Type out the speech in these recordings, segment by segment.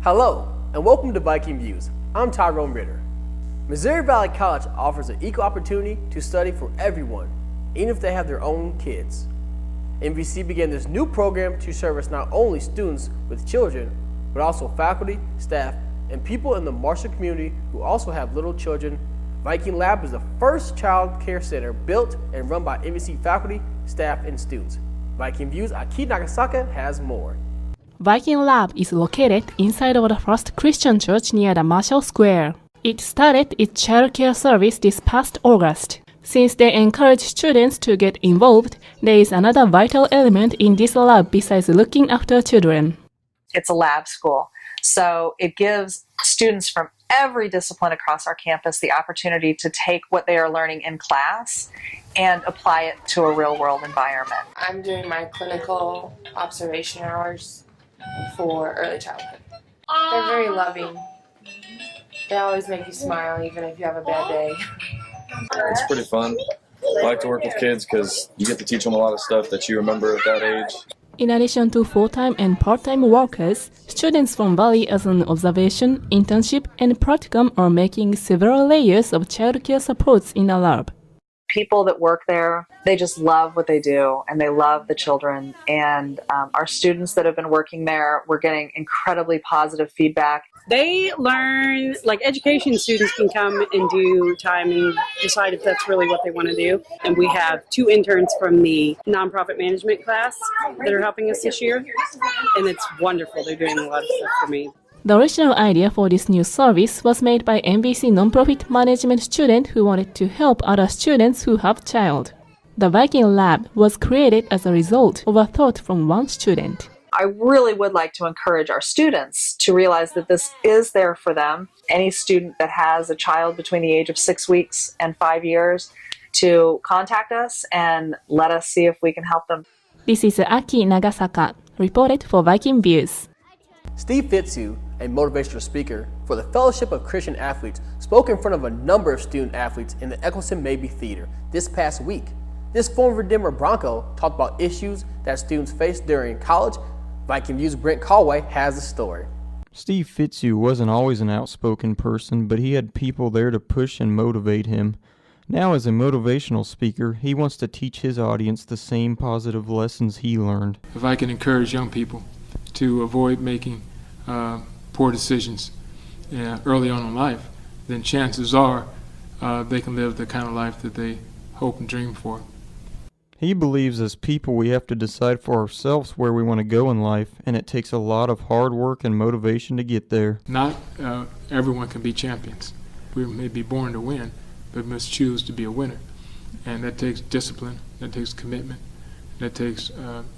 Hello, and welcome to Viking Views. I'm Tyrone Ritter. Missouri Valley College offers an equal opportunity to study for everyone, even if they have their own kids. MVC began this new program to service not only students with children, but also faculty, staff, and people in the Marshall community who also have little children. Viking Lab is the first child care center built and run by MVC faculty, staff, and students. Viking Views Aki Nagasaka has more. Viking Lab is located inside of the First Christian Church near the Marshall Square. It started its child care service this past August. Since they encourage students to get involved, there is another vital element in this lab besides looking after children. It's a lab school, so it gives students from every discipline across our campus the opportunity to take what they are learning in class and apply it to a real-world environment. I'm doing my clinical observation hours for early childhood. They're very loving. They always make you smile even if you have a bad day. It's pretty fun. I like to work with kids because you get to teach them a lot of stuff that you remember at that age. In addition to full-time and part-time workers, students from Valley as an observation, internship, and practicum are making several layers of childcare supports in the lab. People that work there, they just love what they do and they love the children. And our students that have been working there, we're getting incredibly positive feedback. They learn, like education students can come and do time and decide if that's really what they want to do. And we have 2 interns from the nonprofit management class that are helping us this year. And it's wonderful. They're doing a lot of stuff for me. The original idea for this new service was made by MVC nonprofit management student who wanted to help other students who have child. The Viking Lab was created as a result of a thought from one student. I really would like to encourage our students to realize that this is there for them. Any student that has a child between the age of 6 weeks and 5 years to contact us and let us see if we can help them. This is Aki Nagasaka, reported for Viking Views. Steve Fitzu, a motivational speaker for the Fellowship of Christian Athletes, spoke in front of a number of student athletes in the Eccleston Mabee Theater this past week. This former Denver Bronco talked about issues that students face during college. Viking Views' Brent Callway has the story. Steve Fitzu wasn't always an outspoken person, but he had people there to push and motivate him. Now, as a motivational speaker, he wants to teach his audience the same positive lessons he learned. If I can encourage young people to avoid making poor decisions early on in life, then chances are they can live the kind of life that they hope and dream for. He believes as people we have to decide for ourselves where we want to go in life, and it takes a lot of hard work and motivation to get there. Not everyone can be champions. We may be born to win, but we must choose to be a winner. And that takes discipline, that takes commitment, that takes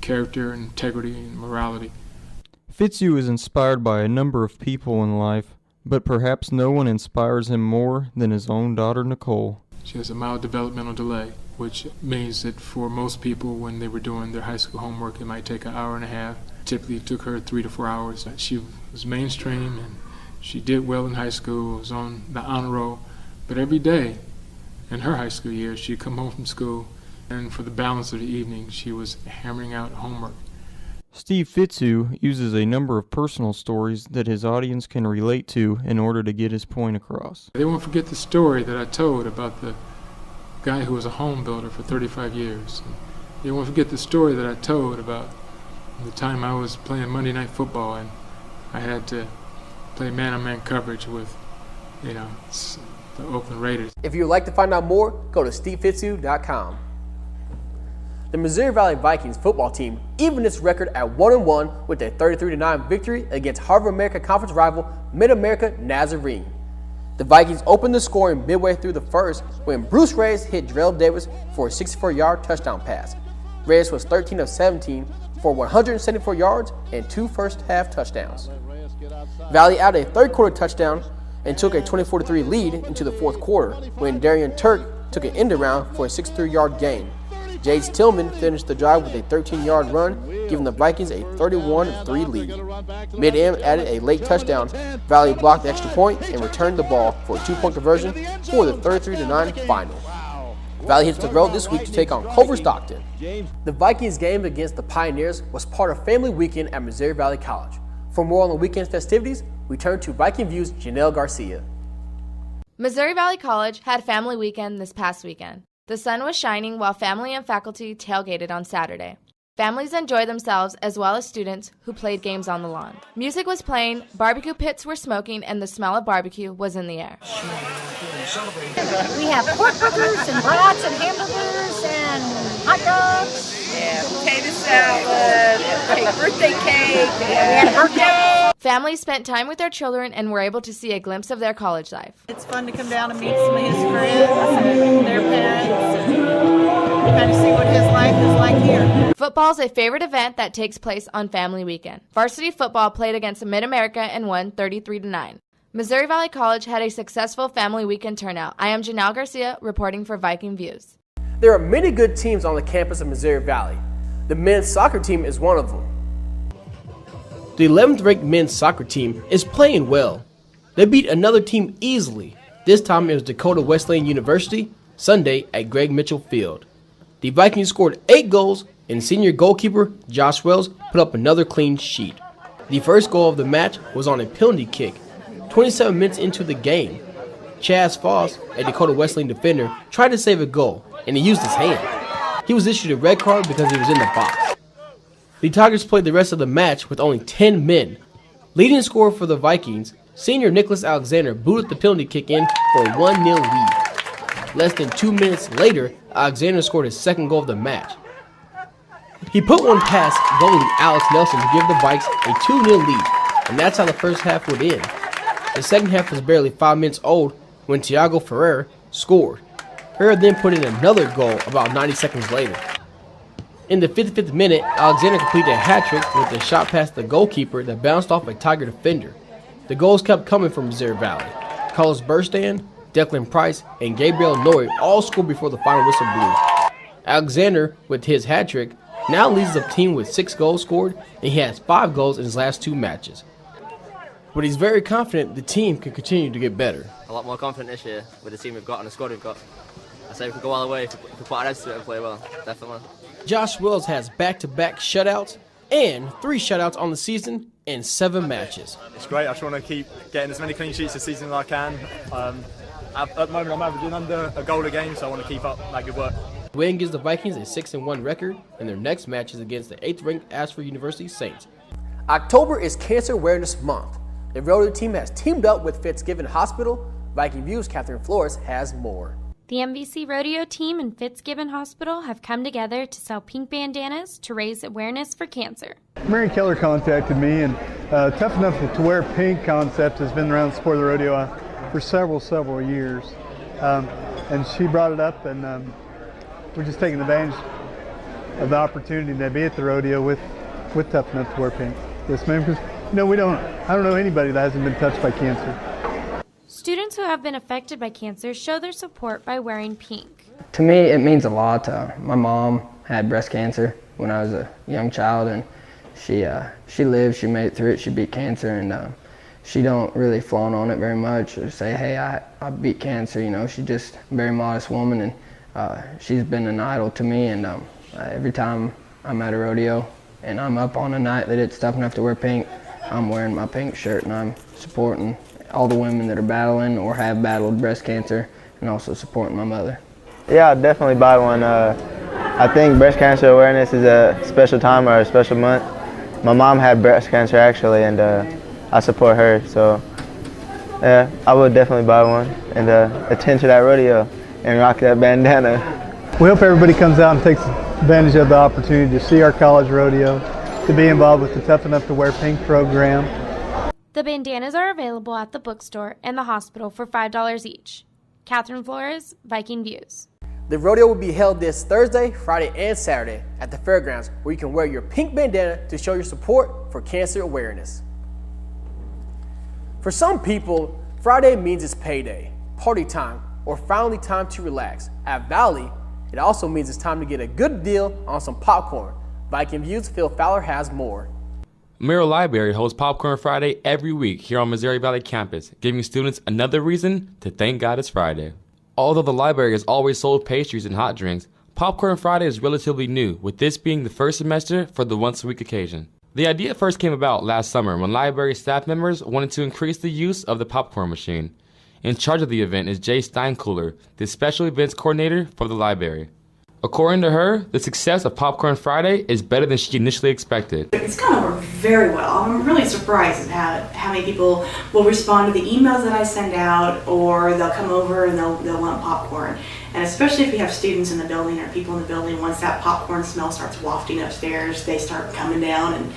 character, integrity, and morality. Fitzu is inspired by a number of people in life, but perhaps no one inspires him more than his own daughter, Nicole. She has a mild developmental delay, which means that for most people, when they were doing their high school homework, it might take an hour and a half. Typically, it took her 3 to 4 hours. She was mainstream, and she did well in high school, was on the honor roll. But every day in her high school years, she'd come home from school, and for the balance of the evening, she was hammering out homework. Steve Fitzu uses a number of personal stories that his audience can relate to in order to get his point across. They won't forget the story that I told about the guy who was a home builder for 35 years. They won't forget the story that I told about the time I was playing Monday Night Football and I had to play man-on-man coverage with, the Oakland Raiders. If you would like to find out more, go to stevefitzu.com. The Missouri Valley Vikings football team evened its record at 1-1 with a 33-9 victory against Harvard America Conference rival Mid-America Nazarene. The Vikings opened the scoring midway through the first when Bruce Reyes hit Drell Davis for a 64-yard touchdown pass. Reyes was 13 of 17 for 174 yards and 2 first-half touchdowns. Valley added a third-quarter touchdown and took a 24-3 lead into the fourth quarter when Darian Turk took an end around for a 63-yard gain. Jades Tillman finished the drive with a 13-yard run, giving the Vikings a 31-3 lead. Mid-Am added a late touchdown. Valley blocked the extra point and returned the ball for a 2-point conversion for the 33-9 final. Valley hits the road this week to take on Culver Stockton. The Vikings game against the Pioneers was part of Family Weekend at Missouri Valley College. For more on the weekend's festivities, we turn to Viking Views' Janelle Garcia. Missouri Valley College had family weekend this past weekend. The sun was shining while family and faculty tailgated on Saturday. Families enjoyed themselves as well as students who played games on the lawn. Music was playing, barbecue pits were smoking, and the smell of barbecue was in the air. We have pork burgers and brats and hamburgers and hot dogs. Yeah, potato salad, birthday cake. We had a birthday. Families spent time with their children and were able to see a glimpse of their college life. It's fun to come down and meet some of his friends and their parents and kind of see what his life is like here. Football is a favorite event that takes place on family weekend. Varsity football played against Mid-America and won 33-9. Missouri Valley College had a successful family weekend turnout. I am Janelle Garcia reporting for Viking Views. There are many good teams on the campus of Missouri Valley. The men's soccer team is one of them. The 11th ranked men's soccer team is playing well. They beat another team easily. This time it was Dakota Wesleyan University, Sunday at Greg Mitchell Field. The Vikings scored 8 goals and senior goalkeeper Josh Wells put up another clean sheet. The first goal of the match was on a penalty kick, 27 minutes into the game. Chaz Foss, a Dakota Wesleyan defender, tried to save a goal, and he used his hand. He was issued a red card because he was in the box. The Tigers played the rest of the match with only 10 men. Leading scorer for the Vikings, senior Nicholas Alexander booted the penalty kick in for a 1-0 lead. Less than 2 minutes later, Alexander scored his second goal of the match. He put one past goalie Alex Nelson to give the Vikes a 2-0 lead, and that's how the first half would end. The second half was barely 5 minutes old when Tiago Ferrer scored. Ferrer then put in another goal about 90 seconds later. In the 55th minute, Alexander completed a hat-trick with a shot past the goalkeeper that bounced off a Tiger defender. The goals kept coming from Missouri Valley. Carlos Burstand, Declan Price, and Gabriel Norrie all scored before the final whistle blew. Alexander, with his hat-trick, now leads the team with 6 goals scored, and he has 5 goals in his last 2 matches. But he's very confident the team can continue to get better. A lot more confident this year with the team we've got and the squad we've got. I say we could go all the way if we put our heads to it and play well, definitely. Josh Wells has back-to-back shutouts and 3 shutouts on the season in 7 matches. It's great. I just want to keep getting as many clean sheets this season as I can. At the moment, I'm averaging under a goal a game, so I want to keep up that good work. The win gives the Vikings a 6-1 record, and their next match is against the 8th-ranked Ashford University Saints. October is Cancer Awareness Month. The Rodeo team has teamed up with Fitzgibbon Hospital. Viking Views' Catherine Flores has more. The MVC Rodeo team and Fitzgibbon Hospital have come together to sell pink bandanas to raise awareness for cancer. Mary Keller contacted me, and Tough Enough to Wear Pink concept has been around the sport of the rodeo for several years. And she brought it up, and we're just taking advantage of the opportunity to be at the rodeo with Tough Enough to Wear Pink. Yes, ma'am, because I don't know anybody that hasn't been touched by cancer. Students who have been affected by cancer show their support by wearing pink. To me, it means a lot. My mom had breast cancer when I was a young child, and she lived, she made it through it, she beat cancer, and she don't really flaunt on it very much or say, hey, I beat cancer, you know. She's just a very modest woman, and she's been an idol to me, and every time I'm at a rodeo and I'm up on a night that it's Tough Enough to Wear Pink, I'm wearing my pink shirt and I'm supporting all the women that are battling or have battled breast cancer, and also supporting my mother. Yeah, I'll definitely buy one. I think breast cancer awareness is a special time or a special month. My mom had breast cancer actually, and I support her, so yeah, I would definitely buy one and attend to that rodeo and rock that bandana. We hope everybody comes out and takes advantage of the opportunity to see our college rodeo, to be involved with the Tough Enough to Wear Pink program. The bandanas are available at the bookstore and the hospital for $5 each. Catherine Flores, Viking Views. The rodeo will be held this Thursday, Friday, and Saturday at the fairgrounds, where you can wear your pink bandana to show your support for cancer awareness. For some people, Friday means it's payday, party time, or finally time to relax. At Valley, it also means it's time to get a good deal on some popcorn. Viking Views' Phil Fowler has more. Merrill Library holds Popcorn Friday every week here on Missouri Valley campus, giving students another reason to thank God it's Friday. Although the library has always sold pastries and hot drinks, Popcorn Friday is relatively new, with this being the first semester for the once-a-week occasion. The idea first came about last summer when library staff members wanted to increase the use of the popcorn machine. In charge of the event is Jay Steinkühler, the special events coordinator for the library. According to her, the success of Popcorn Friday is better than she initially expected. It's gone over very well. I'm really surprised at how many people will respond to the emails that I send out, or they'll come over and they'll want popcorn. And especially if you have students in the building or people in the building, once that popcorn smell starts wafting upstairs, they start coming down and,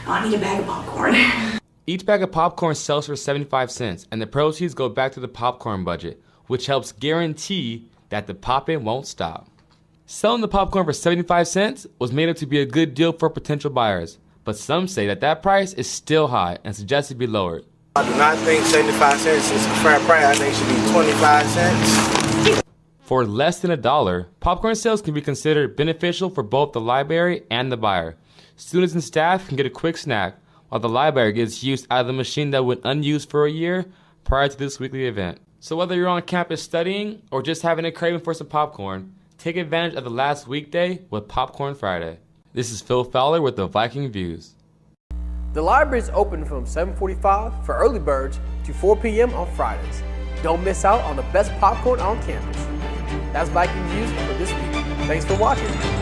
oh, I need a bag of popcorn. Each bag of popcorn sells for 75 cents, and the proceeds go back to the popcorn budget, which helps guarantee that the popping won't stop. Selling the popcorn for 75 cents was made up to be a good deal for potential buyers, but some say that price is still high and suggest it be lowered. I do not think 75 cents is a fair price. I think it should be 25 cents. For less than $1, popcorn sales can be considered beneficial for both the library and the buyer. Students and staff can get a quick snack, while the library gets use out of the machine that went unused for a year prior to this weekly event. So whether you're on campus studying or just having a craving for some popcorn, take advantage of the last weekday with Popcorn Friday. This is Phil Fowler with the Viking Views. The library is open from 7:45 for early birds to 4 p.m. on Fridays. Don't miss out on the best popcorn on campus. That's Viking Views for this week. Thanks for watching.